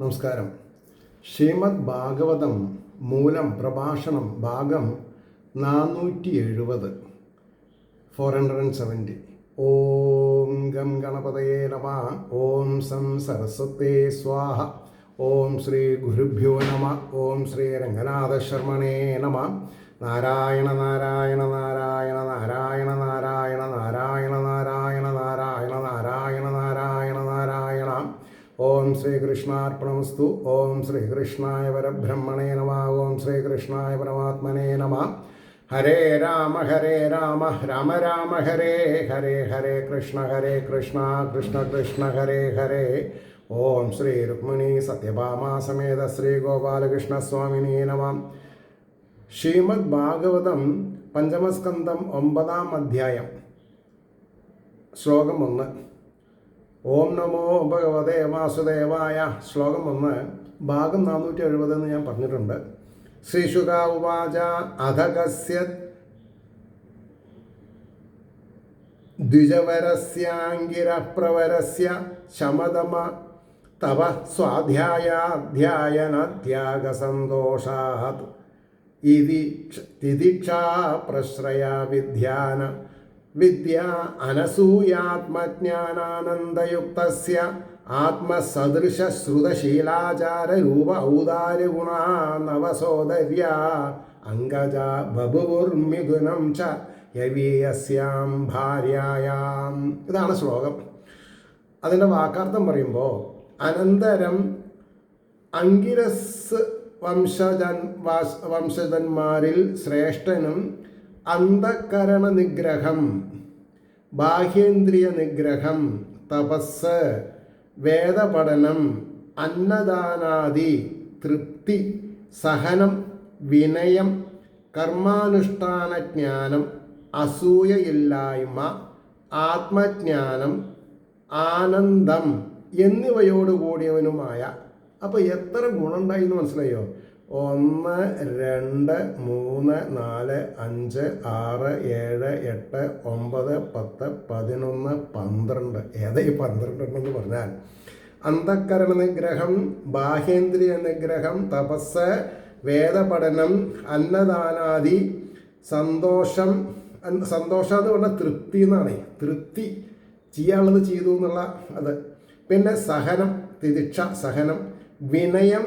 നമസ്കാരം. ശ്രീമദ് ഭാഗവതം മൂലം പ്രഭാഷണം ഭാഗം 470 470. ഓം ഗം ഗണപതയേ നമഃ. ഓം സം സരസ്വതേ സ്വാഹ. ഓം ശ്രീ ഗുരുഭ്യോ നമഃ. ഓം ശ്രീ രംഗനാഥ ശർമ്മണേ നമഃ. നാരായണ നാരായണ നാരായണ നാരായണ നാരായണ നാരായണ നാരായണ നാരായണ നാരായണ നാരായണ നാരായണ. ഓം ശ്രീകൃഷ്ണാർപ്പണമസ്തു. ഓം ശ്രീകൃഷ്ണായ പരബ്രഹ്മണേ നമഃ. ഓം ശ്രീകൃഷ്ണായ പരമാത്മനേ നമഃ. ഹരേ രാമ രാമ രാമ ഹരേ ഹരേ, ഹരേ കൃഷ്ണ കൃഷ്ണ കൃഷ്ണ ഹരേ ഹരേ. ഓം ശ്രീ രുക്മിണീ സത്യഭാമാ സമേത ശ്രീ ഗോപാലകൃഷ്ണ സ്വാമിനേ നമഃ. ശ്രീമദ് ഭാഗവതം പഞ്ചമസ്കന്ധം 9-ാം അധ്യായം, ശ്ലോകം 1. ഓം നമോ ഭഗവതേ വാസുദേവായ. ശ്ലോകം 1, ഭാഗം 470 എന്ന് ഞാൻ പറഞ്ഞിട്ടുണ്ട്. ശ്രീശുക ഉവാച അധകസ്യ ദ്വിജവരസ്യാംഗിരപ്രവരസ്യ ശമതമ തവ സ്വാധ്യായാധ്യായനത്യാഗസന്തോഷാത് ഇതി തിദിക്ഷാ പ്രശ്രയ വിദ്യ അനസൂയാത്മജ്ഞാനാനന്ദയുക്തസ്യ ആത്മസദൃശശ്രുതശീലാചാരരൂപ ഔദാര്യഗുണാ നവസോദര്യ അംഗജ ബഭുർമിഥുനം ച യവീയസ്യാം ഭാര്യായാം. ഇതാണ് ശ്ലോകം. അതിൻ്റെ വാക്കാർത്ഥം പറയുമ്പോൾ, അനന്തരം അങ്കിരസ് വംശജന്മാരിൽ ശ്രേഷ്ഠനും അന്ധകരണ നിഗ്രഹം, ബാഹ്യേന്ദ്രിയ നിഗ്രഹം, തപസ്, വേദപഠനം, അന്നദാനാദി, തൃപ്തി, സഹനം, വിനയം, കർമാനുഷ്ഠാനജ്ഞാനം, അസൂയയില്ലായ്മ, ആത്മജ്ഞാനം, ആനന്ദം എന്നിവയോടുകൂടിയവനുമായ. അപ്പോൾ എത്ര ഗുണമുണ്ടായി എന്ന് മനസ്സിലായോ? 1 2 3 4 5 6 7 8 9 10 11 12. ഏതാ ഈ 12 എന്ന് പറഞ്ഞാൽ? അന്ധകരണ നിഗ്രഹം, ബാഹ്യേന്ദ്രിയ നിഗ്രഹം, തപസ്, വേദപഠനം, അന്നദാനാദി, സന്തോഷം എന്ന് പറഞ്ഞാൽ തൃപ്തി എന്നാണ്. തൃപ്തി, ചെയ്യാനുള്ളത് ചെയ്തു എന്നുള്ള അത്. പിന്നെ സഹനം, തിദിക്ഷ സഹനം, വിനയം,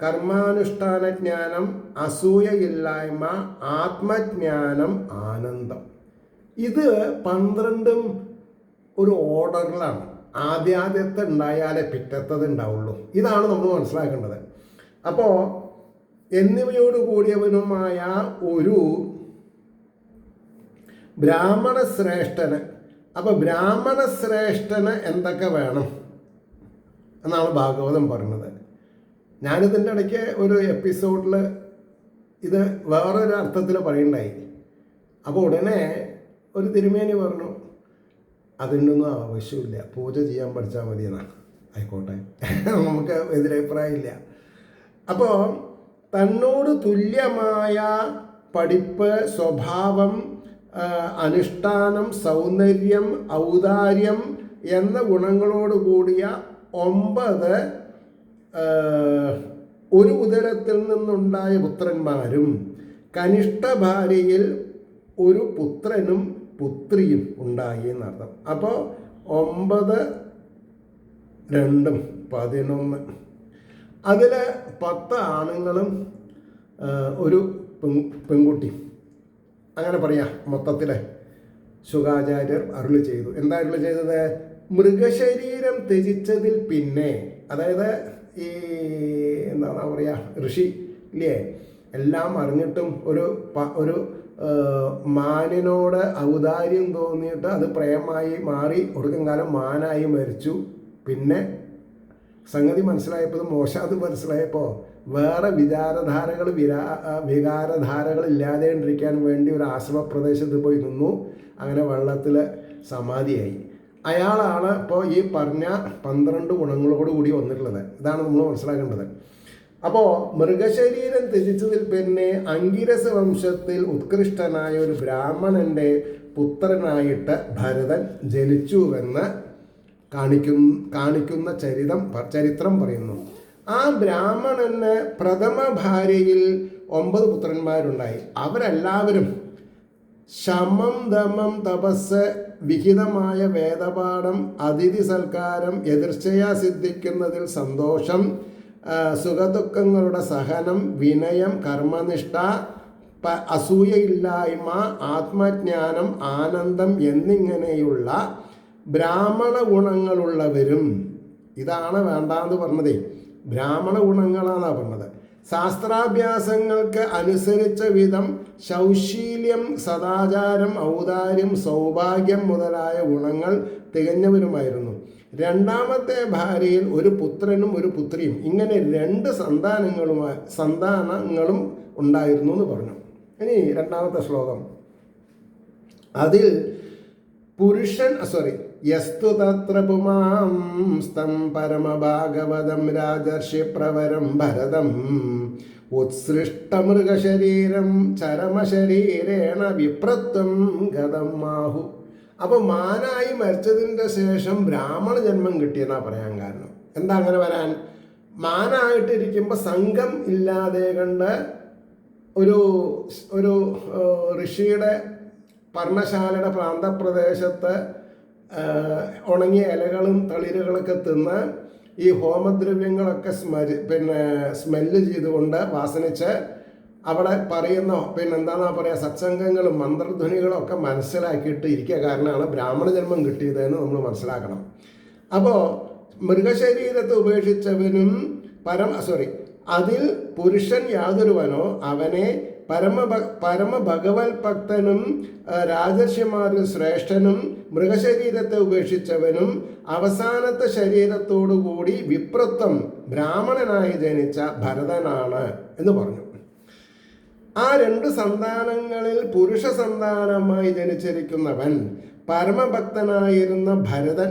കർമാനുഷ്ഠാനജ്ഞാനം, അസൂയയില്ലായ്മ, ആത്മജ്ഞാനം, ആനന്ദം. ഇത് 12 ഒരു ഓർഡറിലാണ്. ആദ്യത്തെ ഉണ്ടായാലേ പിറ്റത്തത് ഉണ്ടാവുള്ളൂ. ഇതാണ് നമ്മൾ മനസ്സിലാക്കേണ്ടത്. അപ്പോൾ എന്നിവയോട് കൂടിയവനുമായ ഒരു ബ്രാഹ്മണ ശ്രേഷ്ഠന്. അപ്പോൾ ബ്രാഹ്മണ ശ്രേഷ്ഠന് എന്തൊക്കെ വേണം എന്നാണ് ഭാഗവതം പറയുന്നത്. ഞാനിതിൻ്റെ ഇടയ്ക്ക് ഒരു എപ്പിസോഡിൽ ഇത് വേറൊരു അർത്ഥത്തിൽ പറയുണ്ടായി. അപ്പോൾ ഉടനെ ഒരു തിരുമേനി പറഞ്ഞു, അതിൻ്റെ ഒന്നും ആവശ്യമില്ല, പൂജ ചെയ്യാൻ പഠിച്ചാൽ മതി എന്നാണ്. ആയിക്കോട്ടെ, നമുക്ക് എതിരഭിപ്രായമില്ല. അപ്പോൾ തന്നോട് തുല്യമായ പഠിപ്പ്, സ്വഭാവം, അനുഷ്ഠാനം, സൗന്ദര്യം, ഔദാര്യം എന്ന ഗുണങ്ങളോട് കൂടിയ 9 ഒരു ഉദരത്തിൽ നിന്നുണ്ടായ പുത്രന്മാരും കനിഷ്ഠ ഭാര്യയിൽ ഒരു പുത്രനും പുത്രിയും ഉണ്ടായി എന്നർത്ഥം. അപ്പോൾ 9 2 11. അതിൽ 10 ആണുങ്ങളും ഒരു പെൺകുട്ടി, അങ്ങനെ പറയാം. മൊത്തത്തിൽ ശുകാചാര്യർ അരുളി ചെയ്തു. എന്താ അരുളി ചെയ്തത്? മൃഗശരീരം ത്യജിച്ചതിൽ പിന്നെ, അതായത് ഈ എന്താണ് പറയുക, ഋഷി ഇല്ലേ, എല്ലാം അറിഞ്ഞിട്ടും ഒരു മാനിനോട് ഔദാര്യം തോന്നിയിട്ട് അത് പ്രേമമായി മാറി ഒടുക്കം കാലം മാനായി മരിച്ചു. പിന്നെ സംഗതി മനസ്സിലായപ്പോൾ, മോശം മനസ്സിലായപ്പോൾ വേറെ വികാരധാരകൾ ഇല്ലാതെണ്ടിരിക്കാൻ വേണ്ടി ഒരു ആശ്രമപ്രദേശത്ത് പോയി നിന്നു. അങ്ങനെ വെള്ളത്തിൽ സമാധിയായി. അയാളാണ് ഇപ്പോൾ ഈ പറഞ്ഞ 12 ഗുണങ്ങളോട് കൂടി വന്നിട്ടുള്ളത്. ഇതാണ് നമ്മൾ മനസ്സിലാക്കേണ്ടത്. അപ്പോൾ മൃഗശരീരം ത്യജിച്ചതിൽ പിന്നെ അങ്കിരസ വംശത്തിൽ ഉത്കൃഷ്ടനായ ഒരു ബ്രാഹ്മണൻ്റെ പുത്രനായിട്ട് ഭരതൻ ജനിച്ചുവെന്ന് കാണിക്കുന്ന ചരിത്രം പറയുന്നു. ആ ബ്രാഹ്മണന് പ്രഥമ ഭാര്യയിൽ 9 പുത്രന്മാരുണ്ടായി. അവരെല്ലാവരും ശമം, ദമം, തപസ്, വിഹിതമായ വേദപാഠം, അതിഥി സൽക്കാരം, എതിർച്ചയാ സിദ്ധിക്കുന്നതിൽ സന്തോഷം, സുഖദുഃഖങ്ങളുടെ സഹനം, വിനയം, കർമ്മനിഷ്ഠ, അസൂയയില്ലായ്മ, ആത്മജ്ഞാനം, ആനന്ദം എന്നിങ്ങനെയുള്ള ബ്രാഹ്മണ ഗുണങ്ങളുള്ളവരും. ഇതാണ് വേണ്ടാന്ന് പറഞ്ഞതേ, ബ്രാഹ്മണ ഗുണങ്ങളാണെന്നാണ് പറഞ്ഞത്. ശാസ്ത്രാഭ്യാസങ്ങൾക്ക് അനുസരിച്ച വിധം ശൗശീല്യം, സദാചാരം, ഔദാര്യം, സൗഭാഗ്യം മുതലായ ഗുണങ്ങൾ തികഞ്ഞവരുമായിരുന്നു. രണ്ടാമത്തെ ഭാര്യയിൽ ഒരു പുത്രനും ഒരു പുത്രിയും, ഇങ്ങനെ 2 സന്താനങ്ങളും ഉണ്ടായിരുന്നു എന്ന് പറഞ്ഞു. ഇനി രണ്ടാമത്തെ ശ്ലോകം. അതിൽ പുരുഷൻ യസ്തു തത്ര പുമാം സ്തം പരമഭാഗവതം രാജർഷി പ്രവരം ഭരതം ഉത്സൃഷ്ടമൃഗശരീരം ചരമശരീരേണ വിപ്രത്വം ഗതം മാഹു. അപ്പോൾ മാനായി മരിച്ചതിൻ്റെ ശേഷം ബ്രാഹ്മണ ജന്മം കിട്ടിയെന്നാ പറയാൻ കാരണം. എന്താ അങ്ങനെ വരാൻ? മാനായിട്ടിരിക്കുമ്പോൾ സംഘം ഇല്ലാതെ കണ്ട് ഒരു ഋഷിയുടെ പർണശാലയുടെ പ്രാന്തപ്രദേശത്ത് ഉണങ്ങിയ ഇലകളും തളിരുകളൊക്കെ തിന്ന് ഈ ഹോമദ്രവ്യങ്ങളൊക്കെ സ്മെല്ല് ചെയ്തുകൊണ്ട് വാസനിച്ച് അവിടെ പറയുന്ന എന്താണെന്നാ പറയുക, സത്സംഗങ്ങളും മന്ത്രധ്വനികളും ഒക്കെ മനസ്സിലാക്കിയിട്ട് ഇരിക്കുക കാരണമാണ് ബ്രാഹ്മണ ജന്മം കിട്ടിയതെന്ന് നമ്മൾ മനസ്സിലാക്കണം. അപ്പോൾ മൃഗശരീരത്തെ ഉപേക്ഷിച്ചവനും അതിൽ പുരുഷൻ യാതൊരുവനോ അവനെ പരമഭഗവത് ഭക്തനും രാജർഷിമാരിൽ ശ്രേഷ്ഠനും മൃഗശരീരത്തെ ഉപേക്ഷിച്ചവനും അവസാനത്തെ ശരീരത്തോടുകൂടി വിപ്രത്വം ബ്രാഹ്മണനായി ജനിച്ച ഭരതനാണ് എന്ന് പറഞ്ഞു. ആ 2 സന്താനങ്ങളിൽ പുരുഷ സന്താനമായി ജനിച്ചിരിക്കുന്നവൻ പരമഭക്തനായിരുന്ന ഭരതൻ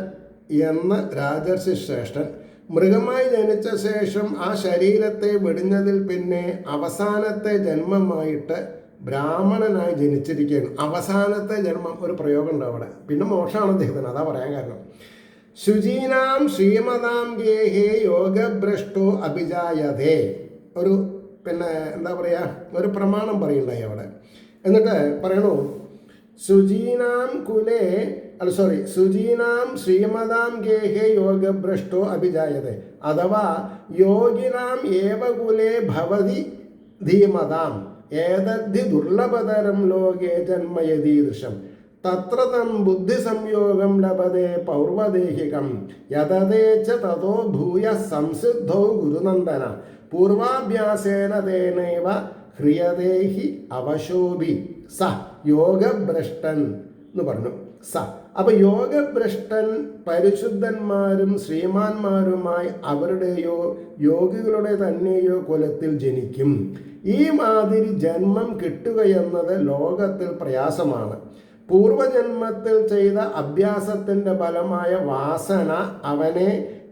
എന്ന രാജർഷി ശ്രേഷ്ഠൻ മൃഗമായി ജനിച്ച ശേഷം ആ ശരീരത്തെ വെടിഞ്ഞതിൽ പിന്നെ അവസാനത്തെ ജന്മമായിട്ട് ബ്രാഹ്മണനായി ജനിച്ചിരിക്കുകയാണ്. അവസാനത്തെ ജന്മം ഒരു പ്രയോഗമുണ്ട് അവിടെ. പിന്നെ മോക്ഷമാണ് അദ്ദേഹത്തിന്, അതാ പറയാൻ കാരണം. ശുചീനാം ശ്രീമതാം ഗേഹേ യോഗഭ്രഷ്ടോ അഭിജായതേ. ഒരു എന്താ പറയുക, ഒരു പ്രമാണം പറയുണ്ടായി അവിടെ. എന്നിട്ട് പറയണു, ശുചീനാം ശ്രീമതാം ഗേഹേ യോഗഭ്രഷ്ടോ അഭിജായതേ. അഥവാ യോഗിനാം ഏവ കുലേ ഭവതി ധീമതാം ഏതദ്ധി ദുർലഭതരം ലോകേ ജന്മയതീദൃശം തത്ര തം ബുദ്ധി സംയോഗം ലഭതേ പൗർവദേഹികം യതതേ ച തതോ ഭൂയ സംസിദ്ധോ ഗുരുനന്ദന പൂർവാഭ്യാസേന തേനൈവ ഹ്രിയദേഹി അവശോഭി സ യോഗഭ്രഷ്ടൻ എന്ന് പറഞ്ഞു. അപ്പോൾ യോഗഭ്രഷ്ടൻ പരിശുദ്ധന്മാരും ശ്രീമാന്മാരുമായി അവരുടെയോ യോഗികളുടെ തന്നെയോ കുലത്തിൽ ജനിക്കും. ഈ മാതിരി ജന്മം കിട്ടുകയെന്നത് ലോകത്തിൽ പ്രയാസമാണ്. പൂർവജന്മത്തിൽ ചെയ്ത അഭ്യാസത്തിൻ്റെ ഫലമായ വാസന അവനെ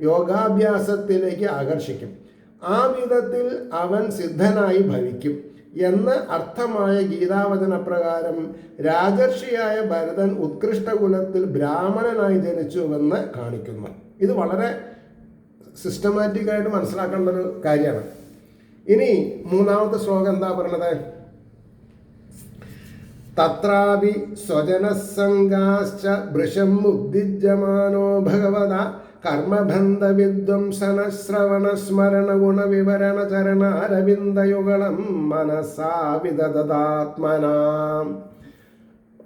യോഗാഭ്യാസത്തിലേക്ക് ആകർഷിക്കും. ആ വിധത്തിൽ അവൻ സിദ്ധനായി ഭവിക്കും എന്ന് അർത്ഥമായ ഗീതാവചന പ്രകാരം രാജർഷിയായ ഭരതൻ ഉത്കൃഷ്ട കുലത്തിൽ ബ്രാഹ്മണനായി ജനിച്ചുവെന്ന് കാണിക്കുന്നു. ഇത് വളരെ സിസ്റ്റമാറ്റിക്കായിട്ട് മനസ്സിലാക്കേണ്ട ഒരു കാര്യമാണ്. ഇനി മൂന്നാമത്തെ ശ്ലോകം എന്താ പറയണത്? തത്രാപി സ്വജനസംഗാശ്ച വൃഷം ഉദ്ദിജ്യമാനോ ഭഗവത കർമ്മബന്ധ വിദ്വംസന ശ്രവണ സ്മരണ ഗുണ വിവരണ ചരണാരവിന്ദയുഗളം മനസാ വിദദാത്മനാം.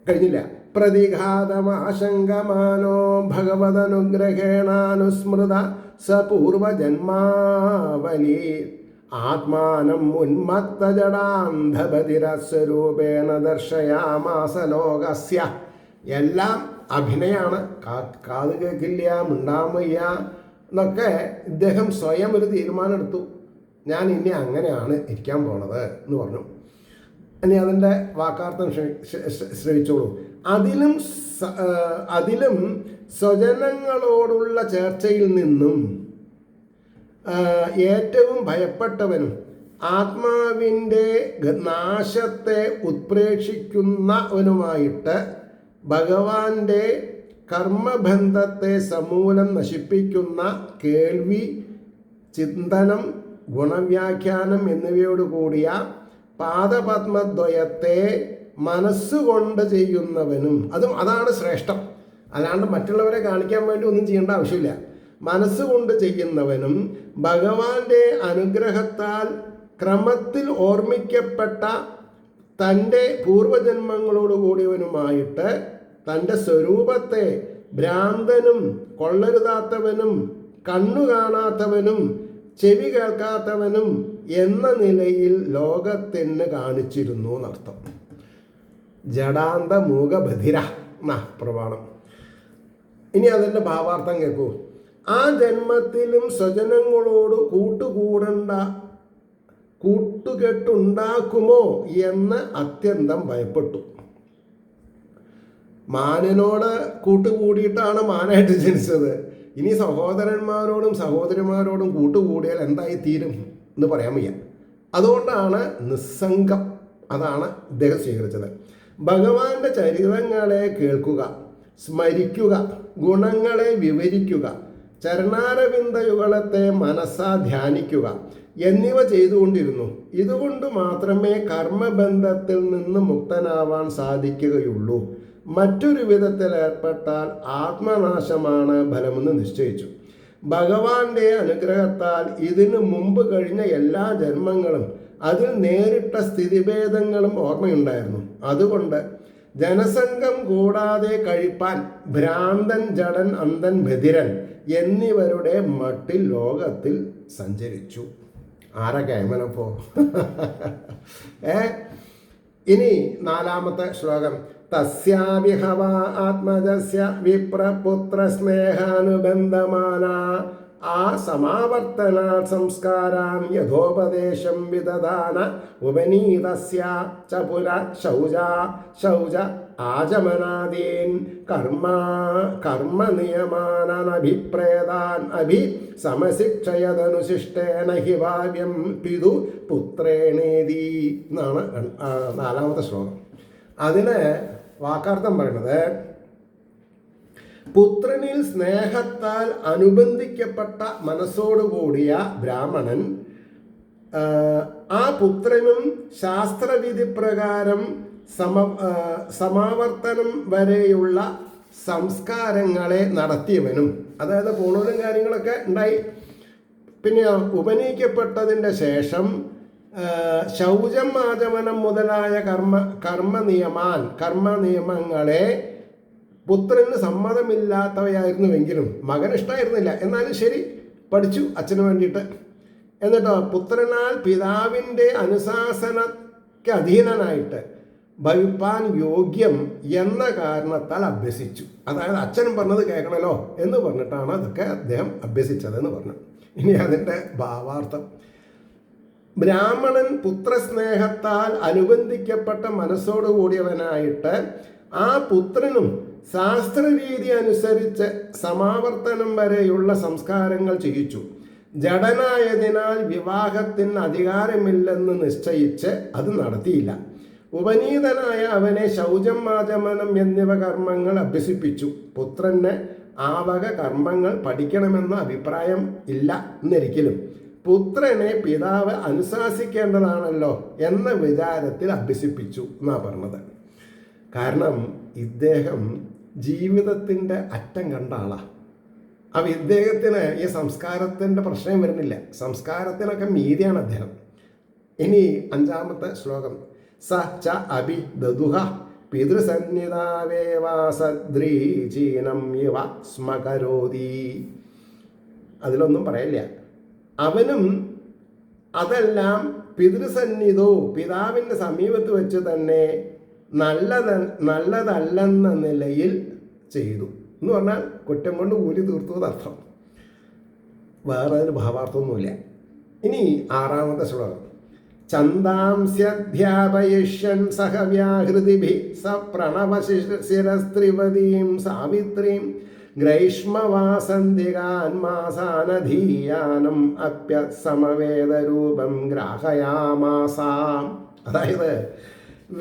കഴിഞ്ഞില്ല. പ്രതിഘാതമാശങ്കമാനോ ഭഗവദനുഗ്രഹേണാനുസ്മൃത സ പൂർവജന്മാവലി ആത്മാനം ഉന്മത്തജടാന്ധപതിരസ്വരൂപേണ ദർശയാമാസ ലോകസ്യ. എല്ലാം അഭിനയാണ്, കാത് കേൾക്കില്ല, മിണ്ടാമയ്യ എന്നൊക്കെ ഇദ്ദേഹം സ്വയം ഒരു തീരുമാനം എടുത്തു. ഞാൻ ഇനി അങ്ങനെയാണ് ഇരിക്കാൻ പോണത് എന്ന് പറഞ്ഞു. ഇനി അതിൻ്റെ വാക്കാർത്ഥം ശ്രവിച്ചോളൂ. അതിലും സ്വജനങ്ങളോടുള്ള ചേർച്ചയിൽ നിന്നും ഏറ്റവും ഭയപ്പെട്ടവനും ആത്മാവിൻ്റെ നാശത്തെ ഉത്പ്രേക്ഷിക്കുന്നവനുമായിട്ട് ഭഗവാന്റെ കർമ്മബന്ധത്തെ സമൂലം നശിപ്പിക്കുന്ന കേൾവി ചിന്തനം, ഗുണവ്യാഖ്യാനം എന്നിവയോട് കൂടിയ പാദപത്മദ്വയത്തെ മനസ്സുകൊണ്ട് ചെയ്യുന്നവനും, അതാണ് ശ്രേഷ്ഠം. അല്ലാണ്ട് മറ്റുള്ളവരെ കാണിക്കാൻ വേണ്ടി ഒന്നും ചെയ്യേണ്ട ആവശ്യമില്ല. മനസ്സുകൊണ്ട് ചെയ്യുന്നവനും ഭഗവാന്റെ അനുഗ്രഹത്താൽ ക്രമത്തിൽ ഓർമ്മിക്കപ്പെട്ട തൻ്റെ പൂർവജന്മങ്ങളോട് കൂടിയവനുമായിട്ട് തൻ്റെ സ്വരൂപത്തെ ഭ്രാന്തനും കൊള്ളരുതാത്തവനും കണ്ണു കാണാത്തവനും ചെവി കേൾക്കാത്തവനും എന്ന നിലയിൽ ലോകത്തിന് കാണിച്ചിരുന്നു എന്നർത്ഥം. ജഡാന്ത മൂകബധിര എന്നാ പ്രമാണം. ഇനി അതിൻ്റെ ഭാവാർത്ഥം കേൾക്കൂ. ആ ജന്മത്തിലും സ്വജനങ്ങളോട് കൂട്ടുകെട്ടുണ്ടാക്കുമോ എന്ന് അത്യന്തം ഭയപ്പെട്ടു. മാനിനോട് കൂട്ടുകൂടിയിട്ടാണ് മാനായിട്ട് ജനിച്ചത്. ഇനി സഹോദരന്മാരോടും സഹോദരിമാരോടും കൂട്ടുകൂടിയാൽ എന്തായി തീരും എന്ന് പറയാൻ വയ്യ. അതുകൊണ്ടാണ് നിസ്സംഗം, അതാണ് ഇദ്ദേഹം സ്വീകരിച്ചത്. ഭഗവാന്റെ ചരിതങ്ങളെ കേൾക്കുക, സ്മരിക്കുക, ഗുണങ്ങളെ വിവരിക്കുക, ചരണാരവിന്ദയുഗളത്തെ മനസ്സാ ധ്യാനിക്കുക എന്നിവ ചെയ്തുകൊണ്ടിരുന്നു. ഇതുകൊണ്ട് മാത്രമേ കർമ്മബന്ധത്തിൽ നിന്ന് മുക്തനാവാൻ സാധിക്കുകയുള്ളൂ. മറ്റൊരു വിധത്തിൽ ഏർപ്പെട്ടാൽ ആത്മനാശമാണ് ഫലമെന്ന് നിശ്ചയിച്ചു. ഭഗവാന്റെ അനുഗ്രഹത്താൽ ഇതിനു മുമ്പ് കഴിഞ്ഞ എല്ലാ ജന്മങ്ങളും അതിൽ നേരിട്ട സ്ഥിതിഭേദങ്ങളും ഓർമ്മയുണ്ടായിരുന്നു. അതുകൊണ്ട് ജനസംഘം കൂടാതെ കഴിപ്പാൻ ഭ്രാന്തൻ, ജഡൻ, അന്ധൻ, ബധിരൻ എന്നിവരുടെ മട്ടിൽ ലോകത്തിൽ സഞ്ചരിച്ചു. ആരാ കേമനപ്പോ? ഇനി 4-ാമത്തെ ശ്ലോകം. തസ്യാവിഹവ ആത്മജസ്യ വിപ്രപുത്ര സ്നേഹാനുബന്ധമാന ആ സമാവർത്തന സംസ്കാരാൻ യഥോപദേശം വിദധാന ഉപനീതസ്യ ച പുര ശൗച ആചമനാദീൻ കർമ്മനിയമാനഭിപ്രേതാൻ സമശിക്ഷയതനുശിഷ്ടേന ഹി ഭാവ്യം പിതു പുത്രേണേതി എന്നാണ് 4-ാമത്തെ ശ്ലോകം. അതിന് വാക്കാർത്ഥം പറയുന്നത്, പുത്രനിൽ സ്നേഹത്താൽ അനുബന്ധിക്കപ്പെട്ട മനസ്സോടുകൂടിയ ബ്രാഹ്മണൻ ആ പുത്രനും ശാസ്ത്രവിധി പ്രകാരം സമാവർത്തനം വരെയുള്ള സംസ്കാരങ്ങളെ നടത്തിയവനും, അതായത് പൂണൂലും കാര്യങ്ങളൊക്കെ ഉണ്ടായി. പിന്നെ ഉപനയിക്കപ്പെട്ടതിൻ്റെ ശേഷം ശൗചം, ആചമനം മുതലായ കർമ്മനിയമങ്ങളെ പുത്രന് സമ്മതമില്ലാത്തവയായിരുന്നുവെങ്കിലും മകന് ഇഷ്ടമായിരുന്നില്ല. എന്നാലും ശരി, പഠിച്ചു അച്ഛന് വേണ്ടിയിട്ട്. എന്നിട്ടോ പുത്രനാൽ പിതാവിൻ്റെ അനുശാസനയ്ക്ക് അധീനനായിട്ട് ഭവിപ്പാൻ യോഗ്യം എന്ന കാരണത്താൽ അഭ്യസിച്ചു. അതായത് അച്ഛനും പറഞ്ഞത് കേൾക്കണമല്ലോ എന്ന് പറഞ്ഞിട്ടാണ് അതൊക്കെ അദ്ദേഹം അഭ്യസിച്ചതെന്ന് പറഞ്ഞു. ഇനി അതിൻ്റെ ഭാവാർത്ഥം. ബ്രാഹ്മണൻ പുത്രസ്നേഹത്താൽ അനുബന്ധിക്കപ്പെട്ട മനസ്സോടുകൂടിയവനായിട്ട് ആ പുത്രനും ശാസ്ത്രരീതി അനുസരിച്ച് സമാവർത്തനം വരെയുള്ള സംസ്കാരങ്ങൾ ചെയ്യിച്ചു. ജഡനായതിനാൽ വിവാഹത്തിന് അധികാരമില്ലെന്ന് നിശ്ചയിച്ച് അത് നടത്തിയില്ല. ഉപനീതനായ അവനെ ശൗചം, ആചമനം എന്നിവ കർമ്മങ്ങൾ അഭ്യസിപ്പിച്ചു. പുത്രന് ആ വക കർമ്മങ്ങൾ പഠിക്കണമെന്ന അഭിപ്രായം ഇല്ല എന്നിരിക്കലും പുത്രനെ പിതാവ് അനുശാസിക്കേണ്ടതാണല്ലോ എന്ന വിചാരത്തിൽ അഭ്യസിപ്പിച്ചു എന്നാണ് പറഞ്ഞത്. കാരണം ഇദ്ദേഹം ജീവിതത്തിൻ്റെ അറ്റം കണ്ട ആളാണ്. അപ്പം ഇദ്ദേഹത്തിന് ഈ സംസ്കാരത്തിൻ്റെ പ്രശ്നം വരുന്നില്ല. സംസ്കാരത്തിനൊക്കെ മീതിയാണ് അദ്ദേഹം. ഇനി 5-ാമത്തെ ശ്ലോകം. സ ച അഭി ദദുഹ പിതൃസന്നിധാവേവാസദ്രീചീനം ഇവ സ്മകരോതി. അതിലൊന്നും പറയില്ല. അവനും അതെല്ലാം പിതൃസന്നിധോ, പിതാവിൻ്റെ സമീപത്ത് വെച്ച് തന്നെ നല്ലതല്ലെന്ന നിലയിൽ ചെയ്തു എന്ന് പറഞ്ഞാൽ കുറ്റം കൊണ്ട് ഊരി തീർത്തു എന്നർത്ഥം. വേറെ അതിന് ഭാവാർത്ഥമൊന്നുമില്ല. ഇനി 6-ാമത്തെ ശ്ലോകം. ഛന്ദാംസ്യധ്യാപയിഷ്യൻ സഹ വ്യാഹൃതിഭി സ പ്രണവശിരസ്ത്രിപദീം സാവിത്രീം ഗ്രൈഷ്മവാസന്തികാൻ മാസാനധീയാനം അപ്യസമവേദരൂപം ഗ്രാഹയാമാസാം. അതായത്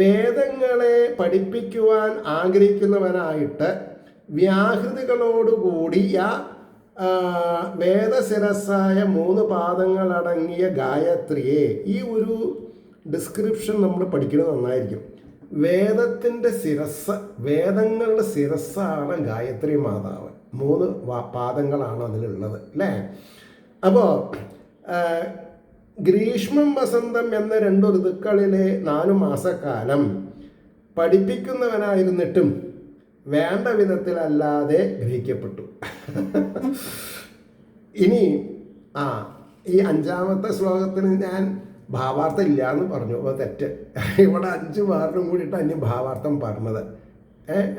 വേദങ്ങളെ പഠിപ്പിക്കുവാൻ ആഗ്രഹിക്കുന്നവനായിട്ട് വ്യാഹൃതികളോടുകൂടിയ വേദശിരസ്സായ 3 പാദങ്ങളടങ്ങിയ ഗായത്രിയെ, ഈ ഒരു ഡിസ്ക്രിപ്ഷൻ നമ്മൾ പഠിക്കുന്നത് നന്നായിരിക്കും. വേദത്തിൻ്റെ ശിരസ്, വേദങ്ങളുടെ ശിരസ്സാണ് ഗായത്രി മാതാവ്. 3 പാദങ്ങളാണ് അതിലുള്ളത് അല്ലേ. അപ്പോൾ ഗ്രീഷ്മം വസന്തം എന്ന 2 ഋതുക്കളിലെ 4 മാസക്കാലം പഠിപ്പിക്കുന്നവനായിരുന്നിട്ടും വേണ്ട വിധത്തിലല്ലാതെ ഗ്രഹിക്കപ്പെട്ടു. ഇനി ഈ 5-ാമത്തെ ശ്ലോകത്തിന് ഞാൻ ഭാവാർത്ഥം ഇല്ല എന്ന് പറഞ്ഞു. അപ്പോൾ തെറ്റ്. ഇവിടെ 5 വാർഡും കൂടിയിട്ട് അന്യ ഭാവാർത്ഥം പറഞ്ഞത്.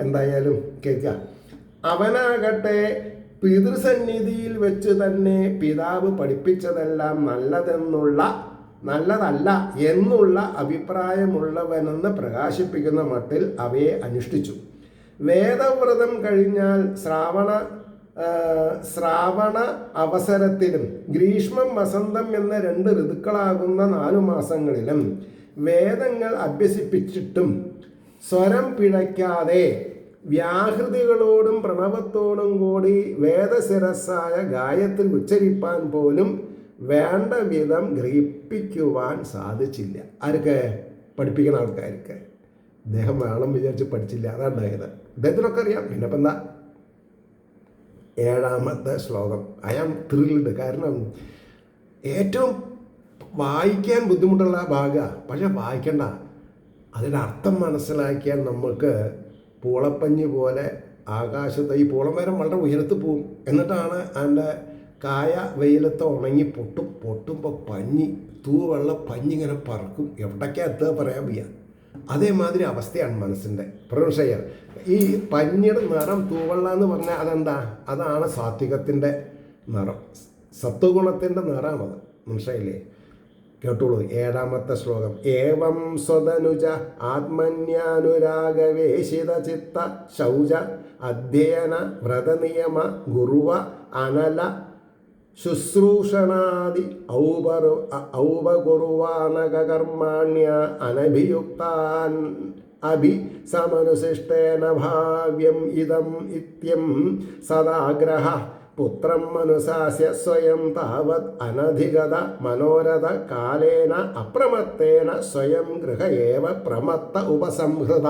എന്തായാലും കേൾക്കുക. അവനാകട്ടെ പിതൃസന്നിധിയിൽ വെച്ച് തന്നെ പിതാവ് പഠിപ്പിച്ചതെല്ലാം നല്ലതല്ല എന്നുള്ള അഭിപ്രായമുള്ളവനെന്ന് പ്രകാശിപ്പിക്കുന്ന മട്ടിൽ അവയെ അനുഷ്ഠിച്ചു. വേദവ്രതം കഴിഞ്ഞാൽ ശ്രാവണ അവസരത്തിലും ഗ്രീഷ്മം വസന്തം എന്ന 2 ഋതുക്കളാകുന്ന 4 മാസങ്ങളിലും വേദങ്ങൾ അഭ്യസിപ്പിച്ചിട്ടും സ്വരം പിഴയ്ക്കാതെ വ്യാഹൃതികളോടും പ്രണവത്തോടും കൂടി വേദശിരസ്സായ ഗായത്രി ഉച്ചരിപ്പാൻ പോലും വേണ്ട വിധം ഗ്രഹിപ്പിക്കുവാൻ സാധിച്ചില്ല. ആർക്ക്? പഠിപ്പിക്കുന്ന ആൾക്കാർക്ക്. അദ്ദേഹം വേണം വിചാരിച്ച് പഠിച്ചില്ല, അതാണ്ടായത്. അദ്ദേഹത്തിനൊക്കെ അറിയാം. പിന്നെ ഇപ്പം എന്താ 7-ാമത്തെ ശ്ലോകം. I am thrilled. കാരണം ഏറ്റവും വായിക്കാൻ ബുദ്ധിമുട്ടുള്ള ഭാഗമാണ്. പക്ഷെ വായിക്കണ്ട, അതിൻ്റെ അർത്ഥം മനസ്സിലാക്കിയാൽ നമുക്ക് പൂളപ്പഞ്ഞ് പോലെ ആകാശത്ത്, ഈ പൂളമരം വളരെ ഉയരത്ത് പോവും. എന്നിട്ടാണ് അതിൻ്റെ കായ വെയിലത്ത് ഉണങ്ങി പൊട്ടുമ്പോൾ തൂവെള്ള പഞ്ഞിങ്ങനെ പറക്കും. എവിടേക്കാ എത്തുക പറയാൻ വയ്യ. അതേമാതിരി അവസ്ഥയാണ് മനസ്സിൻ്റെ. പ്രൊഫഷയർ ഈ പഞ്ഞിയുടെ നിറം തൂവെള്ള എന്ന് പറഞ്ഞാൽ അതെന്താ? അതാണ് സാത്വികത്തിൻ്റെ നിറം, സത്വഗുണത്തിൻ്റെ നിറമാണത്. മനസ്സിലായില്ലേ? കേട്ടോളൂ 7-ാമത്തെ ശ്ലോകം. ഏവം സ്വതനുജ ആത്മന്യാനുരാഗവേശിത ചിത്ത ശൗച അധ്യയന വ്രതനിയമ ഗുരുവ അനല ശുശ്രൂഷണാദി ഔപകുർവാണകർമാണ്യ അനഭിയുക്താൻ അഭിസമനുശിഷ്ടേന ഭാവ്യം ഇതം ഇത്യം സദാഗ്രഹ പുത്രം അനുശാസ്യ സ്വയം താവത് അനധിഗത മനോരഥ കാലേന അപ്രമത്തേന സ്വയം ഗൃഹ ഏവ പ്രമത്ത ഉപസംഹൃത.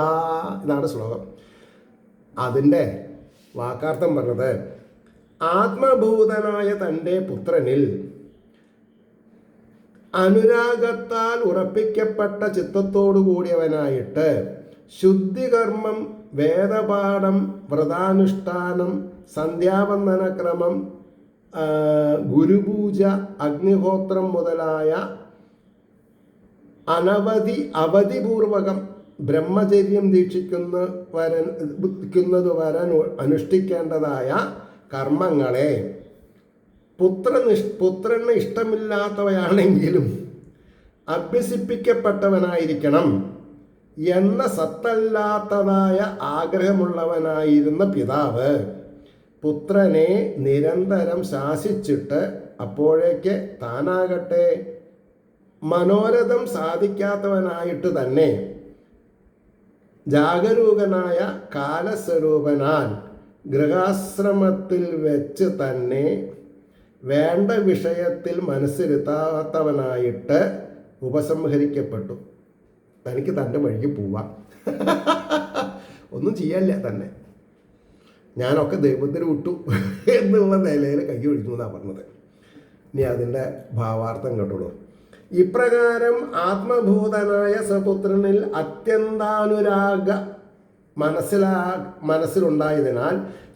ഇതാണ് ശ്ലോകം. അതിൻ്റെ വാക്കാർത്ഥം പറഞ്ഞത്, ആത്മഭൂതനായ തൻ്റെ പുത്രനിൽ അനുരാഗത്താൽ ഉറപ്പിക്കപ്പെട്ട ചിത്തത്തോടു കൂടിയവനായിട്ട് ശുദ്ധികർമ്മം, വേദപാഠം, വ്രതാനുഷ്ഠാനം, സന്ധ്യാവന്ദനക്രമം, ഗുരുപൂജ, അഗ്നിഹോത്രം മുതലായ അവധിപൂർവകം ബ്രഹ്മചര്യം ദീക്ഷിക്കുന്നത് വരെ അനുഷ്ഠിക്കേണ്ടതായ കർമ്മങ്ങളെ പുത്രന് ഇഷ്ടമില്ലാത്തവയാണെങ്കിലും അഭ്യസിപ്പിക്കപ്പെട്ടവനായിരിക്കണം എന്ന സത്തല്ലാത്തതായ ആഗ്രഹമുള്ളവനായിരുന്ന പിതാവ് പുത്രനെ നിരന്തരം ശാസിച്ചിട്ട് അപ്പോഴേക്ക് താനാകട്ടെ മനോരഥം സാധിക്കാത്തവനായിട്ട് തന്നെ ജാഗരൂകനായ കാലസ്വരൂപനാൽ ഗൃഹാശ്രമത്തിൽ വെച്ച് തന്നെ വേണ്ട വിഷയത്തിൽ മനസ്സിരുത്താത്തവനായിട്ട് ഉപസംഹരിക്കപ്പെട്ടു. തനിക്ക് തൻ്റെ വഴിക്ക് പോവാം, ഒന്നും ചെയ്യാനില്ല തന്നെ, ഞാനൊക്കെ ദൈവത്തിന് വിട്ടു എന്നുള്ള നിലയിൽ കൈ ഒഴിച്ചു എന്നാണ് പറഞ്ഞത്. ഇനി അതിൻ്റെ ഭാവാർത്ഥം കേട്ടോളൂ. ഇപ്രകാരം ആത്മഭൂതനായ സ്വപുത്രനിൽ അത്യന്താനുരാഗ മനസ്സിലുണ്ടായതിനാൽ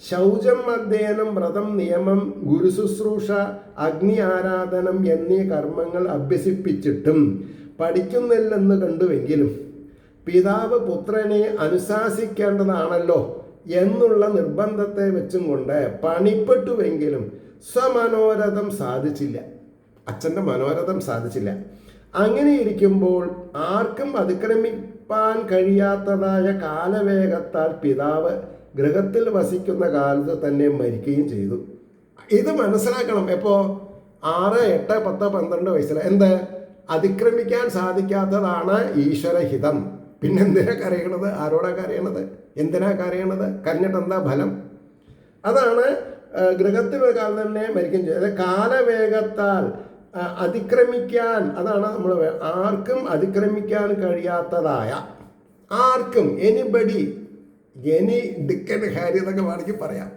ശൗചം, അധ്യയനം, വ്രതം, നിയമം, ഗുരുശുശ്രൂഷ, അഗ്നി ആരാധനം എന്നീ കർമ്മങ്ങൾ അഭ്യസിപ്പിച്ചിട്ടും പഠിക്കുന്നില്ലെന്ന് കണ്ടുവെങ്കിലും പിതാവ് പുത്രനെ അനുശാസിക്കേണ്ടതാണല്ലോ എന്നുള്ള നിർബന്ധത്തെ വെച്ചും കൊണ്ട് പണിപ്പെട്ടുവെങ്കിലും സ്വമനോരഥം സാധിച്ചില്ല. അച്ഛൻ്റെ മനോരഥം സാധിച്ചില്ല. അങ്ങനെ ഇരിക്കുമ്പോൾ ആർക്കും അതിക്രമിപ്പാൻ കഴിയാത്തതായ കാലവേഗത്താൽ പിതാവ് ഗൃഹത്തിൽ വസിക്കുന്ന കാലത്ത് തന്നെ മരിക്കുകയും ചെയ്തു. ഇത് മനസ്സിലാക്കണം. എപ്പോൾ? 6, 8, 10, 12 വയസ്സിൽ. എന്ത്? അതിക്രമിക്കാൻ സാധിക്കാത്തതാണ് ഈശ്വരഹിതം. പിന്നെന്തിനാ കരയണത്? ആരോടാ കരയണത്? എന്തിനാ കരയണത്? കരഞ്ഞിട്ട് എന്താ ഫലം? അതാണ് ഗ്രഹത്തിൽ ഒരു കാലം തന്നെ മരിക്കുകയും ചെയ്യും. അതായത് കാലവേഗത്താൽ അതിക്രമിക്കാൻ, അതാണ് നമ്മൾ ആർക്കും അതിക്രമിക്കാൻ കഴിയാത്തതായ, ആർക്കും എനിബഡി, എനി ഡിക്കൻ ഹാരി എന്നൊക്കെ വേണമെങ്കിൽ പറയാം,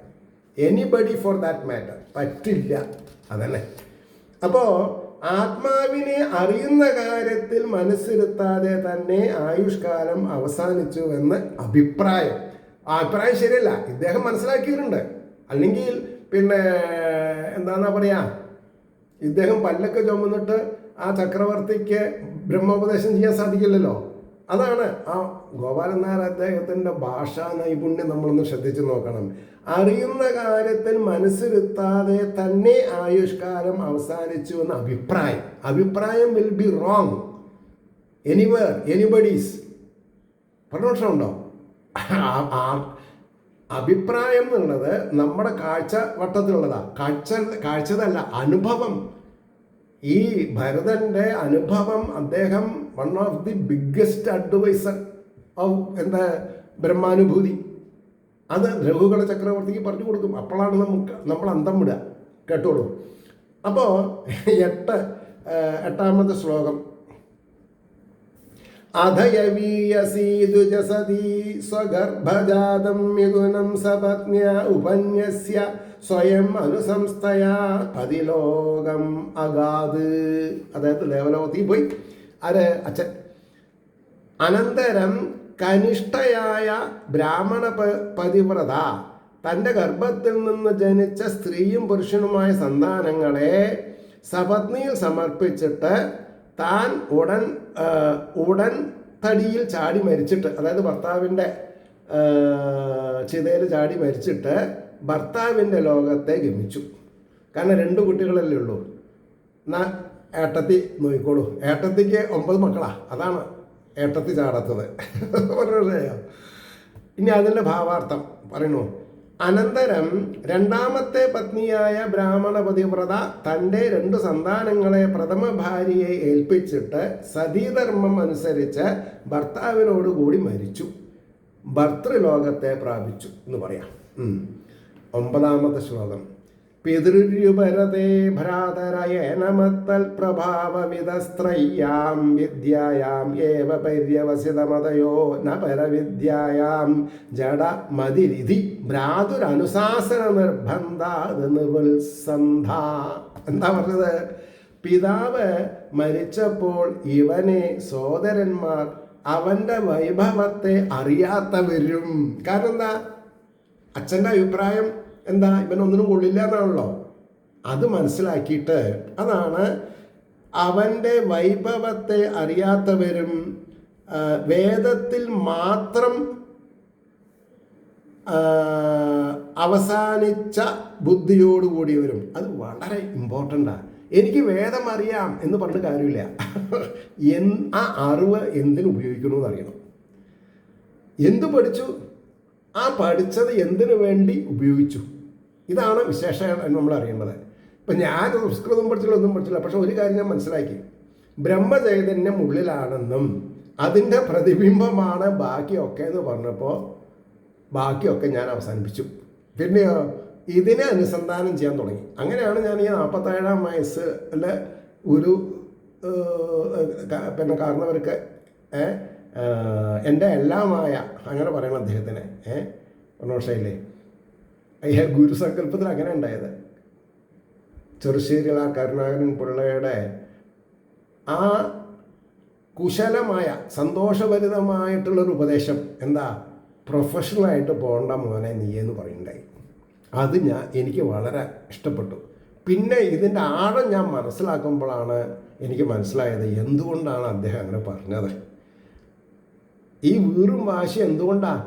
എനിബഡി ഫോർ ദാറ്റ് മാറ്റർ പറ്റില്ല. അതന്നെ. അപ്പോൾ ആത്മാവിനെ അറിയുന്ന കാര്യത്തിൽ മനസ്സിരുത്താതെ തന്നെ ആയുഷ്കാലം അവസാനിച്ചു എന്ന് അഭിപ്രായം. ആ അഭിപ്രായം ശരിയല്ല, ഇദ്ദേഹം മനസ്സിലാക്കിയിട്ടുണ്ട്. അല്ലെങ്കിൽ പിന്നെ എന്താന്നാ പറയാ, ഇദ്ദേഹം പല്ലൊക്കെ ചുമന്നിട്ട് ആ ചക്രവർത്തിക്ക് ബ്രഹ്മോപദേശം ചെയ്യാൻ സാധിക്കില്ലല്ലോ. അതാണ് ആ ഗോപാലൻ നായർ അദ്ദേഹത്തിൻ്റെ ഭാഷാ നൈപുണ്യം നമ്മളൊന്ന് ശ്രദ്ധിച്ചു നോക്കണം. അറിയുന്ന കാര്യത്തിൽ മനസ്സിരുത്താതെ തന്നെ ആയുഷ്കാലം അവസാനിച്ചു എന്ന അഭിപ്രായം. അഭിപ്രായം will be wrong anywhere, anybody's. പ്രശ്നമുണ്ടോ? അഭിപ്രായം എന്നുള്ളത് നമ്മുടെ കാഴ്ച വട്ടത്തിലുള്ളതാ, കാഴ്ചതല്ല, അനുഭവം. ഈ ഭരതന്റെ അനുഭവം, അദ്ദേഹം one of the biggest adviser of ബ്രഹ്മാനുഭൂതി, അത് രഘുകുല ചക്രവർത്തിക്ക് പറഞ്ഞു കൊടുക്കും. അപ്പോഴാണ് നമ്മൾ അന്തം വിടുക. കേട്ടോളൂ. അപ്പോൾ എട്ടാമത്തെ ശ്ലോകം. അധയവീയസീതുജസതി സ്വഗർഭജാതം മിഥുനം സപത്ന്യ ഉപന്യസ്യ സ്വയം അനുസംസ്ഥയാ പതിലോകം അഗാത്. അതായത് ദേവലോകത്തിൽ പോയി അച്ഛൻ. അനന്തരം കനിഷ്ഠയായ ബ്രാഹ്മണ പതിവ്രത തൻ്റെ ഗർഭത്തിൽ നിന്ന് ജനിച്ച സ്ത്രീയും പുരുഷനുമായ സന്താനങ്ങളെ സപത്നിയിൽ സമർപ്പിച്ചിട്ട് താൻ ഉടൻ തടിയിൽ ചാടി മരിച്ചിട്ട്, അതായത് ഭർത്താവിൻ്റെ ചിതയിൽ ചാടി മരിച്ചിട്ട് ഭർത്താവിൻ്റെ ലോകത്തെ ഗമിച്ചു. കാരണം 2 കുട്ടികളല്ലേ ഉള്ളൂ. ഏട്ടത്തി നോക്കിക്കോളൂ. ഏട്ടത്തിക്ക് 9 മക്കളാ. അതാണ് ഏട്ടത്തി ചാടത്തത്. ഇനി അതിൻ്റെ ഭാവാർത്ഥം പറയുന്നു. അനന്തരം രണ്ടാമത്തെ പത്നിയായ ബ്രാഹ്മണ പതിവ്രത തൻ്റെ 2 സന്താനങ്ങളെ പ്രഥമ ഭാര്യയെ ഏൽപ്പിച്ചിട്ട് സതീധർമ്മം അനുസരിച്ച് ഭർത്താവിനോടുകൂടി മരിച്ചു, ഭർത്തൃലോകത്തെ പ്രാപിച്ചു എന്ന് പറയാം. 9ാമത്തെ ശ്ലോകം. പിതൃരുപരതേ ഭ്രാതരയനമത്തൽ പ്രഭാവവിദസ്ത്രയ്യാം വിദ്യായാം ഏവ പര്യവസിതമതയോ ന പരവിദ്യായാം ജഡ മതിരിധി ഭ്രാതുരനുശാസന നിർബന്ധാത് നിവത്സന്ധ. എന്താ പറഞ്ഞത്? പിതാവ് മരിച്ചപ്പോൾ ഇവനെ സോദരന്മാർ അവൻ്റെ വൈഭവത്തെ അറിയാത്തവരും. കാരണം എന്താ? അച്ഛൻ്റെ അഭിപ്രായം എന്താ? ഇവനൊന്നിനും കൊള്ളില്ല എന്നാണല്ലോ. അത് മനസ്സിലാക്കിയിട്ട്, അതാണ് അവൻ്റെ വൈഭവത്തെ അറിയാത്തവരും വേദത്തിൽ മാത്രം അവസാനിച്ച ബുദ്ധിയോടുകൂടിയവരും. അത് വളരെ ഇമ്പോർട്ടൻ്റാണ്. എനിക്ക് വേദം അറിയാം എന്ന് പറഞ്ഞ കാര്യമില്ല. ആ അറിവ് എന്തിനു ഉപയോഗിക്കണമെന്ന് അറിയണം. എന്തു പഠിച്ചു? ആ പഠിച്ചത് എന്തിനു വേണ്ടി ഉപയോഗിച്ചു? ഇതാണ് വിശേഷം നമ്മൾ അറിയേണ്ടത്. ഇപ്പം ഞാൻ സംസ്കൃതം പഠിച്ചില്ല, ഒന്നും പഠിച്ചില്ല. പക്ഷെ ഒരു കാര്യം ഞാൻ മനസ്സിലാക്കി, ബ്രഹ്മചൈതന്യം ഉള്ളിലാണെന്നും അതിൻ്റെ പ്രതിബിംബമാണ് ബാക്കിയൊക്കെ എന്ന് പറഞ്ഞപ്പോൾ ബാക്കിയൊക്കെ ഞാൻ അവസാനിപ്പിച്ചു. പിന്നെയോ ഇതിനെ അനുസന്ധാനം ചെയ്യാൻ തുടങ്ങി. അങ്ങനെയാണ് ഞാൻ ഈ 47-ാം വയസ്സിൽ ഒരു പിന്നെ കാരണവർക്ക് എൻ്റെ എല്ലാമായ അങ്ങനെ പറയണം അദ്ദേഹത്തിന് ഒന്നോഷയില്ലേ ഗുരുസങ്കല്പത്തിൽ അങ്ങനെ ഉണ്ടായത്. ചെറുശ്ശേരിയിൽ ആ കരുണാകരൻ പിള്ളയുടെ ആ കുശലമായ സന്തോഷഭരിതമായിട്ടുള്ളൊരു ഉപദേശം, എന്താ, പ്രൊഫഷണലായിട്ട് പോകണ്ട മോനെ നീ എന്ന് പറയുന്നുണ്ടായി. അത് എനിക്ക് വളരെ ഇഷ്ടപ്പെട്ടു. പിന്നെ ഇതിൻ്റെ ആഴം ഞാൻ മനസ്സിലാക്കുമ്പോഴാണ് എനിക്ക് മനസ്സിലായത് എന്തുകൊണ്ടാണ് അദ്ദേഹം അങ്ങനെ പറഞ്ഞത്. ഈ വീറും വാശി എന്തുകൊണ്ടാണ്?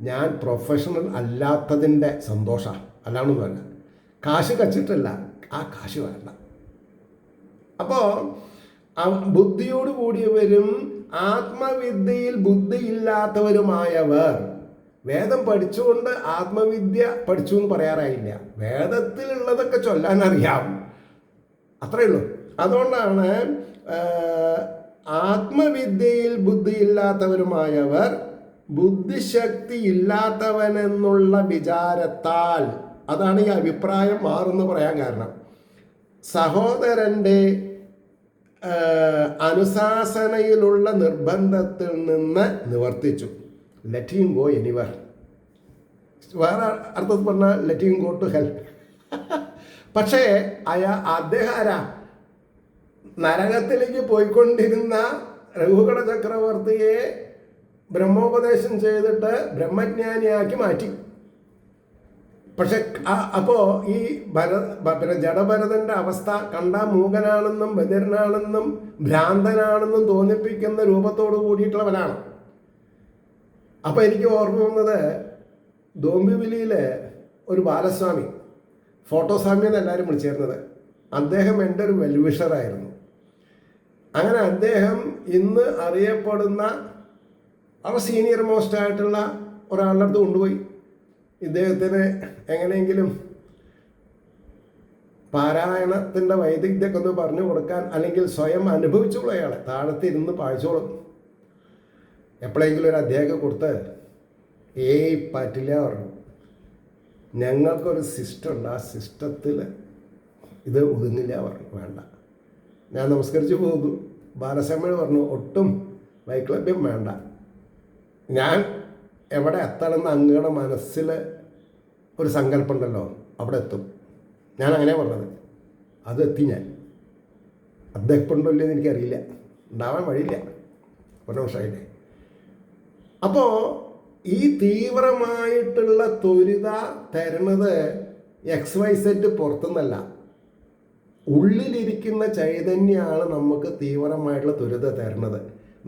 ഞാൻ പ്രൊഫഷണൽ അല്ലാത്തതിൻ്റെ സന്തോഷമാണ്, അല്ലാണ്ടൊന്നുമല്ല. കാശ് കച്ചിട്ടല്ല, ആ കാശ് വേണ്ട. അപ്പോൾ ബുദ്ധിയോട് കൂടിയവരും ആത്മവിദ്യയിൽ ബുദ്ധിയില്ലാത്തവരുമായവർ വേദം പഠിച്ചുകൊണ്ട് ആത്മവിദ്യ പഠിച്ചു എന്ന് പറയാറായില്ല. വേദത്തിലുള്ളതൊക്കെ ചൊല്ലാനറിയാം, അത്രയേ ഉള്ളൂ. അതുകൊണ്ടാണ് ആത്മവിദ്യയിൽ ബുദ്ധിയില്ലാത്തവരുമായവർ ബുദ്ധിശക്തി ഇല്ലാത്തവനെന്നുള്ള വിചാരത്താൽ അതാണ് ഈ അഭിപ്രായം മാറുമെന്ന് പറയാൻ കാരണം. സഹോദരൻ്റെ അനുശാസനയിലുള്ള നിർബന്ധത്തിൽ നിന്ന് നിവർത്തിച്ചു. Let him go anywhere. വേറെ അർത്ഥത്തിൽ പറഞ്ഞാൽ let him go to help. പക്ഷേ അദ്ദേഹം ആരാ? നരകത്തിലേക്ക് പോയിക്കൊണ്ടിരുന്ന രഘുഗണ ചക്രവർത്തിയെ ബ്രഹ്മോപദേശം ചെയ്തിട്ട് ബ്രഹ്മജ്ഞാനിയാക്കി മാറ്റി. പക്ഷെ അപ്പോൾ ഈ പിന്നെ ജഡഭരതൻ്റെ അവസ്ഥ കണ്ട മൂകനാണെന്നും ബധിരനാണെന്നും ഭ്രാന്തനാണെന്നും തോന്നിപ്പിക്കുന്ന രൂപത്തോട് കൂടിയിട്ടുള്ളവനാണ്. അപ്പോൾ എനിക്ക് ഓർമ്മ വന്നത് ദോംബിവിലിയിലെ ഒരു ബാലസ്വാമി, ഫോട്ടോസ്വാമി എന്ന് എല്ലാവരും വിളിച്ചിരുന്നത്, അദ്ദേഹം എൻ്റെ ഒരു വെൽവിഷറായിരുന്നു. അങ്ങനെ അദ്ദേഹം ഇന്ന് അറിയപ്പെടുന്ന വളരെ സീനിയർ മോസ്റ്റ് ആയിട്ടുള്ള ഒരാളുടെ അടുത്ത് കൊണ്ടുപോയി ഇദ്ദേഹത്തിന് എങ്ങനെയെങ്കിലും പാരായണത്തിൻ്റെ വൈദഗ്ധ്യമൊക്കെ ഒന്ന് പറഞ്ഞു കൊടുക്കാൻ, അല്ലെങ്കിൽ സ്വയം അനുഭവിച്ചോളൂ, അയാളെ താഴത്തിരുന്ന് പാഴിച്ചോളും. എപ്പോഴെങ്കിലും ഒരു അധ്യായം കൊടുത്ത് പറ്റില്ല പറഞ്ഞു. ഞങ്ങൾക്കൊരു സിസ്റ്റം ഉണ്ട്, ആ സിസ്റ്റത്തിൽ ഇത് ഒതുങ്ങില്ല പറഞ്ഞു. വേണ്ട, ഞാൻ നമസ്കരിച്ച് പോകുന്നു. ബാലസ്വാമിയോട് പറഞ്ഞു ഒട്ടും വൈക്ലഭ്യം വേണ്ട, ഞാൻ എവിടെ എത്തണമെന്ന് അങ്ങയുടെ മനസ്സിൽ ഒരു സങ്കല്പം ഉണ്ടല്ലോ അവിടെ എത്തും. ഞാൻ അങ്ങനെ പറഞ്ഞത്, അത് എത്തി ഞാൻ. അദ്ദേഹം ഉണ്ടോ ഇല്ലെന്ന് എനിക്കറിയില്ല, ഉണ്ടാവാൻ വഴിയില്ല, ഒരു വർഷമായില്ലേ. അപ്പോൾ ഈ തീവ്രമായിട്ടുള്ള ത്വരിത തരുന്നത് XYZ പുറത്തുനിന്നല്ല, ഉള്ളിലിരിക്കുന്ന ചൈതന്യമാണ് നമുക്ക് തീവ്രമായിട്ടുള്ള ത്വരിത തരുന്നത്.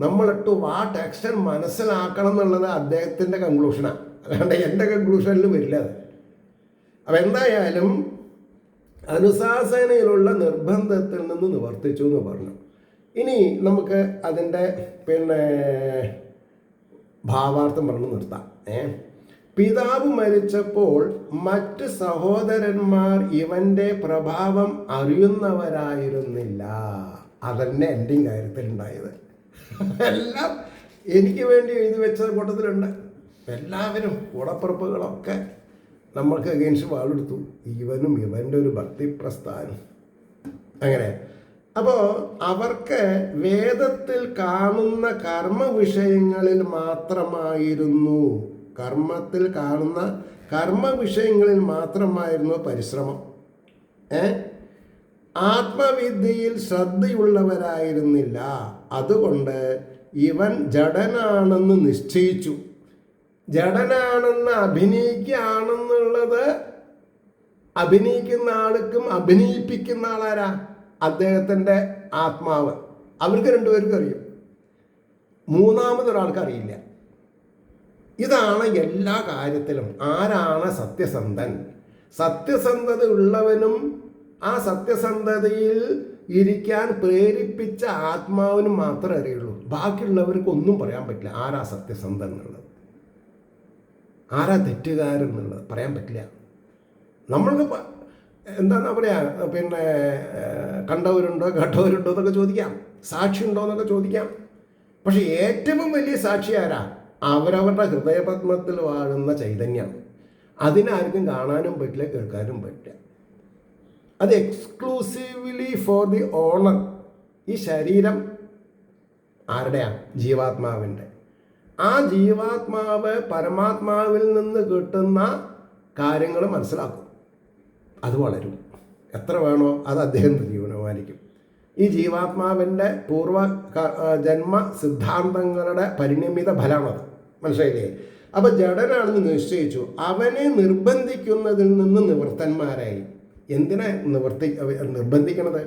നമ്മൾ ടു വാട്ട് എക്സ്റ്റെൻറ്റ് മനസ്സിലാക്കണം എന്നുള്ളത് അദ്ദേഹത്തിൻ്റെ കൺക്ലൂഷനാണ്, അല്ലാണ്ട് എൻ്റെ കൺക്ലൂഷനിൽ വരില്ല അത്. അപ്പം എന്തായാലും അനുശാസനയിലുള്ള നിർബന്ധത്തിൽ നിന്ന് നിവർത്തിച്ചു എന്ന് പറഞ്ഞു. ഇനി നമുക്ക് അതിൻ്റെ ഭാവാർത്ഥം പറഞ്ഞു നിർത്താം. പിതാവ് മരിച്ചപ്പോൾ മറ്റ് സഹോദരന്മാർ ഇവൻ്റെ പ്രഭാവം അറിയുന്നവരായിരുന്നില്ല. അതന്നെ എൻ്റെയും കാര്യത്തിലുണ്ടായത്. എല്ലാം എനിക്ക് വേണ്ടി എഴുതി വെച്ച കൂട്ടത്തിലുണ്ട്. എല്ലാവരും കൂടപ്പുറപ്പുകളൊക്കെ നമ്മൾക്ക് അഗെയിൻസ്റ്റ് വാളെടുത്തു. ഇവനും ഇവൻ്റെ ഒരു ഭക്തി പ്രസ്ഥാനം അങ്ങനെ. അപ്പോൾ അവർക്ക് വേദത്തിൽ കാണുന്ന കർമ്മ വിഷയങ്ങളിൽ മാത്രമായിരുന്നു, കർമ്മത്തിൽ കാണുന്ന കർമ്മ വിഷയങ്ങളിൽ മാത്രമായിരുന്നു പരിശ്രമം. ആത്മവിദ്യയിൽ ശ്രദ്ധയുള്ളവരായിരുന്നില്ല. അതുകൊണ്ട് ഇവൻ ജഡനാണെന്ന് നിശ്ചയിച്ചു. ജഡനാണെന്ന് അഭിനയിക്കുകയാണെന്നുള്ളത് അഭിനയിക്കുന്ന ആൾക്കും അഭിനയിപ്പിക്കുന്ന ആളാരാ? അദ്ദേഹത്തിൻ്റെ ആത്മാവ്. അവർക്ക് രണ്ടുപേർക്കും അറിയും, മൂന്നാമതൊരാൾക്ക് അറിയില്ല. ഇതാണ് എല്ലാ കാര്യത്തിലും. ആരാണ് സത്യസന്ധൻ? സത്യസന്ധത ഉള്ളവനും ആ സത്യസന്ധതയിൽ ഇരിക്കാൻ പ്രേരിപ്പിച്ച ആത്മാവിനും മാത്രമേ അറിയുള്ളൂ. ബാക്കിയുള്ളവർക്കൊന്നും പറയാൻ പറ്റില്ല ആരാ സത്യസന്ധൻ എന്നുള്ളത്, ആരാ തെറ്റുകാരെന്നുള്ളത് പറയാൻ പറ്റില്ല. നമ്മൾക്ക് എന്താണെന്നാ പറയുക, കണ്ടവരുണ്ടോ കേട്ടവരുണ്ടോ എന്നൊക്കെ ചോദിക്കാം, സാക്ഷി ഉണ്ടോ എന്നൊക്കെ ചോദിക്കാം. പക്ഷെ ഏറ്റവും വലിയ സാക്ഷി ആരാ? അവരവരുടെ ഹൃദയപത്മത്തിൽ വാഴുന്ന ചൈതന്യം. അതിനാർക്കും കാണാനും പറ്റില്ല, കേൾക്കാനും പറ്റില്ല. അത് എക്സ്ക്ലൂസീവ്ലി ഫോർ ദി ഓണർ. ഈ ശരീരം ആരുടെയാണ്? ജീവാത്മാവിൻ്റെ. ആ ജീവാത്മാവ് പരമാത്മാവിൽ നിന്ന് കിട്ടുന്ന കാര്യങ്ങൾ മനസ്സിലാക്കും, അത് വളരും. എത്ര വേണോ അത് അദ്ദേഹം തീരുമാനിക്കും. ഈ ജീവാത്മാവിൻ്റെ പൂർവ്വ ജന്മ സിദ്ധാന്തങ്ങളുടെ പരിണമിത ഫലമാണത്. മനസ്സിലായില്ലേ? അപ്പോൾ ജഡനാണെന്ന് നിശ്ചയിച്ചു. അവനെ നിർബന്ധിക്കുന്നതിൽ നിന്ന് നിവൃത്തന്മാരായി. എന്തിനാ നിർബന്ധിക്കണത്?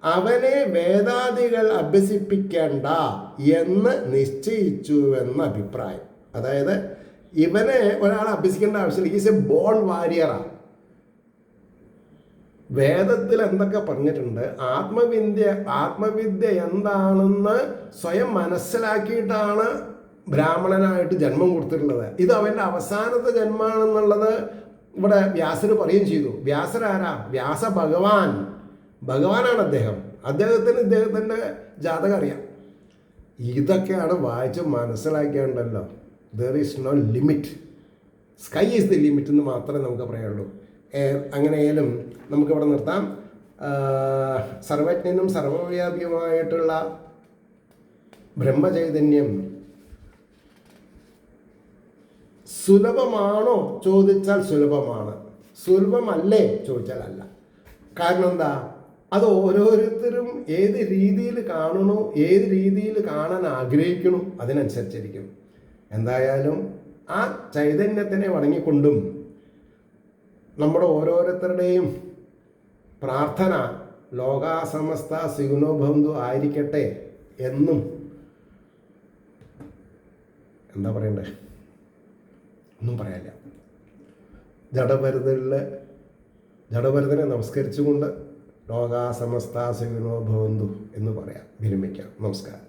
അവനെ വേദാദികൾ അഭ്യസിപ്പിക്കേണ്ട എന്ന് നിശ്ചയിച്ചുവെന്ന അഭിപ്രായം. അതായത് ഇവനെ ഒരാൾ അഭ്യസിക്കേണ്ട ആവശ്യമില്ല. ഈസ് എ ബോൺ വാരിയറാണ്. വേദത്തിൽ എന്തൊക്കെ പറഞ്ഞിട്ടുണ്ട്? ആത്മവിദ്യ എന്താണെന്ന് സ്വയം മനസ്സിലാക്കിയിട്ടാണ് ബ്രാഹ്മണനായിട്ട് ജന്മം കൊടുത്തിട്ടുള്ളത്. ഇത് അവൻ്റെ അവസാനത്തെ ജന്മമാണെന്നുള്ളത് ഇവിടെ വ്യാസന് പറയുകയും ചെയ്തു. വ്യാസരാരാ? വ്യാസ ഭഗവാനാണ് അദ്ദേഹം. ഇദ്ദേഹത്തിൻ്റെ ജാതകം അറിയാം. ഇതൊക്കെയാണ് വായിച്ച് മനസ്സിലാക്കിയുണ്ടല്ലോ. There is no limit, sky is the limit എന്ന് മാത്രമേ നമുക്ക് പറയാനുള്ളൂ. അങ്ങനെയായാലും നമുക്കിവിടെ നിർത്താം. സർവജ്ഞനും സർവവ്യാപിയുമായിട്ടുള്ള ബ്രഹ്മചൈതന്യം സുലഭമാണോ ചോദിച്ചാൽ സുലഭമാണ്, സുലഭമല്ലേ ചോദിച്ചാൽ അല്ല. കാരണം എന്താ? അത് ഓരോരുത്തരും ഏത് രീതിയിൽ കാണണോ, ഏത് രീതിയിൽ കാണാൻ ആഗ്രഹിക്കണോ അതിനനുസരിച്ചിരിക്കും. എന്തായാലും ആ ചൈതന്യത്തിനെ വണങ്ങിക്കൊണ്ടും നമ്മുടെ ഓരോരുത്തരുടെയും പ്രാർത്ഥന ലോകാസമസ്ത സുഖിനോ ഭവന്തു ആയിരിക്കട്ടെ എന്നും എന്താ പറയണ്ടേ, ഒന്നും പറയാനില്ല. ജഡഭരതനെ നമസ്കരിച്ചുകൊണ്ട് ലോകാസമസ്ത സുഖിനോ ഭവന്തു എന്ന് പറയാം, വിരമിക്കാം. നമസ്കാരം.